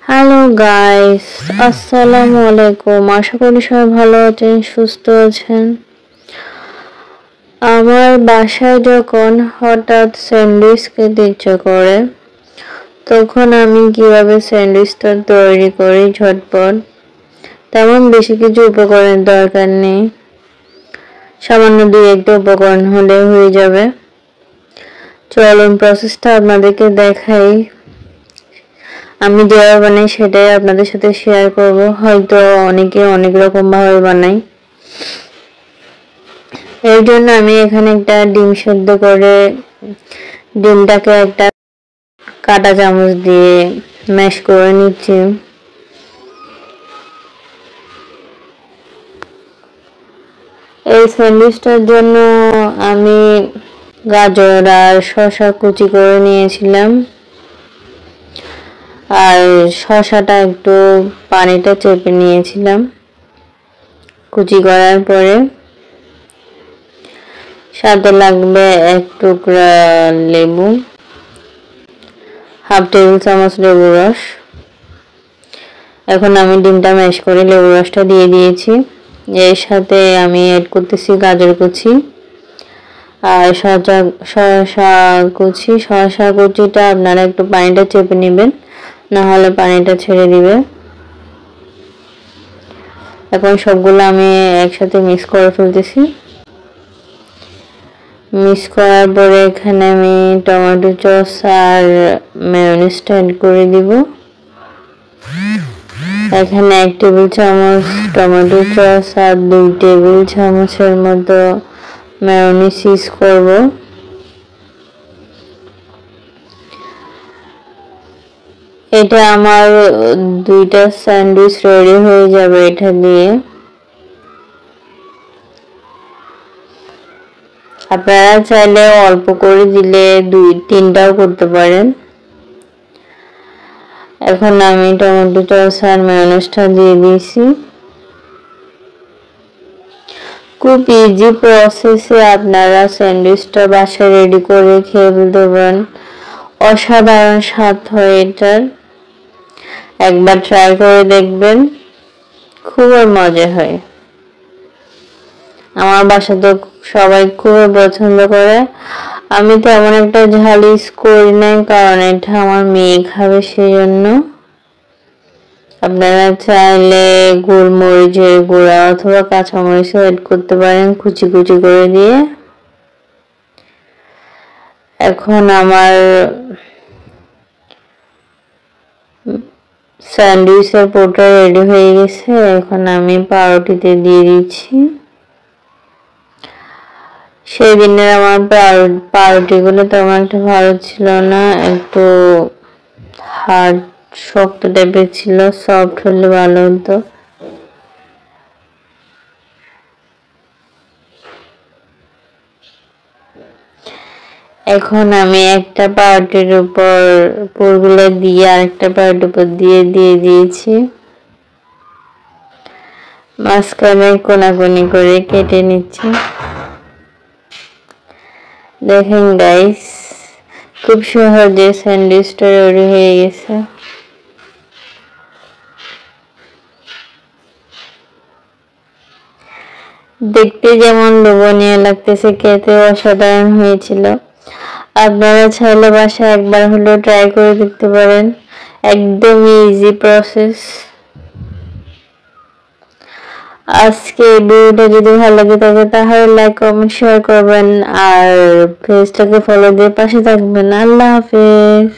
Hello guys, আসসালামু আলাইকুম। আশা করি সবাই ভালো আছেন, সুস্থ আছেন। আমার বাসায় যখন হঠাৎ স্যান্ডউইচ খেতে ইচ্ছা করে, তখন আমি কিভাবে স্যান্ডউইচটা তৈরি করি ঝটপট। তেমন বেশি কিছু উপকরণের দরকার নেই, সামান্য 2-1টা উপকরণ হলে হয়ে যাবে। চলুন প্রসেসটা আপনাদেরকে দেখাই। আমি যেভাবে বানাই সেটাই আপনাদের সাথে শেয়ার করব। হয়তো অনেকে অনেক রকম ভাবে বানাই। এর জন্য আমি এখানে একটা ডিম সেদ্ধ করে ডিমটাকে একটা কাঁটা চামচ দিয়ে ম্যাশ করে নিচ্ছি। এই স্যান্ডউইচটার জন্য আমি গাজর আর শসা কুচি করে নিয়েছিলাম। আর শসাটা একটু পানিটা চেপে নিয়েছিলাম কুচি করার পরে। সাথে লাগবে 1 টুকরা লেবু, 1/2 টেবিল চামচ লেবু রস। এখন আমি ডিমটা ম্যাশ করে লেবু রসটা দিয়ে দিয়েছি। এর সাথে আমি অ্যাড করতেছি গাজর কুচি আর শসা কুচিটা আপনারা একটু পানিটা চেপে নেবেন, না হলে পানিটা ছেড়ে দিবে। এখন সবগুলো আমি একসাথে মিক্স করে ফেলতেছি। মিক্স করার পরে এখানে আমি টমেটো সস আর মেয়োনিজটা অ্যাড করে দিব। এখানে 1 টেবিল চামচ টমেটো সস আর 2 টেবিল চামচের মতো মেয়োনিজ ইউজ করব। এটা আমার 2টা স্যান্ডউইচ রেডি হয়ে যাবে এটা দিয়ে। আপনারা চাইলে অল্প করে দিলে 2-3টাও করতে পারেন। এখন আমি টমেটো সস আর মেয়োনিজটা দিয়ে দিয়েছি। খুব ইজি প্রসেসে আপনারা স্যান্ডউইচটা বাসায় রেডি করে খেয়ে ফেলতে পারেন। অসাধারণ স্বাদ হয় এটার, একবার ট্রাই করে দেখবেন, খুবই মজা হয়। আমার বাসায় তো সবাই খুবই পছন্দ করে। আমি তেমন একটা ঝাল ইউজ করি না, কারণ এটা আমার মেয়ে খাবে, সেজন্য। আপনারা চাইলে গোলমরিচের গুঁড়া অথবা কাঁচামরিচও অ্যাড করতে পারেন কুচি কুচি করে দিয়ে। এখন আমার স্যান্ডউইচের পুরটা রেডি হয়ে গেছে। এখন আমি পাউরুটিতে দিয়ে দিচ্ছি। সেই দিনের আমার পাউরুটিগুলো তেমন একটা ভালো ছিল না, একটু হার্ড শক্ত টাইপের ছিল, সফট হলে ভালো হতো। এখন আমি একটা পাউরুটির উপর পুরগুলো দিয়ে আরেকটা পাউরুটির উপর দিয়ে দিয়েছি। মাঝখানে কোনাকুনি করে কেটে নিচ্ছি। দেখেন গাইস, খুব সহজে স্যান্ডউইচটা রেডি হয়ে গেছে। দেখতে যেমন লোভনীয় লাগতেছে, খেতে অসাধারণ হয়েছিল। আপনারা চাইলে বাসায় একবার হলেও ট্রাই করে দেখতে পারেন, একদম ইজি প্রসেস। আজকে ভিডিওটা যদি ভালো লাগে থাকে তাহলে লাইক কমেন্ট শেয়ার করবেন আর পেজটাকে ফলো দিয়ে পাশে থাকবেন। আল্লাহ হাফেজ।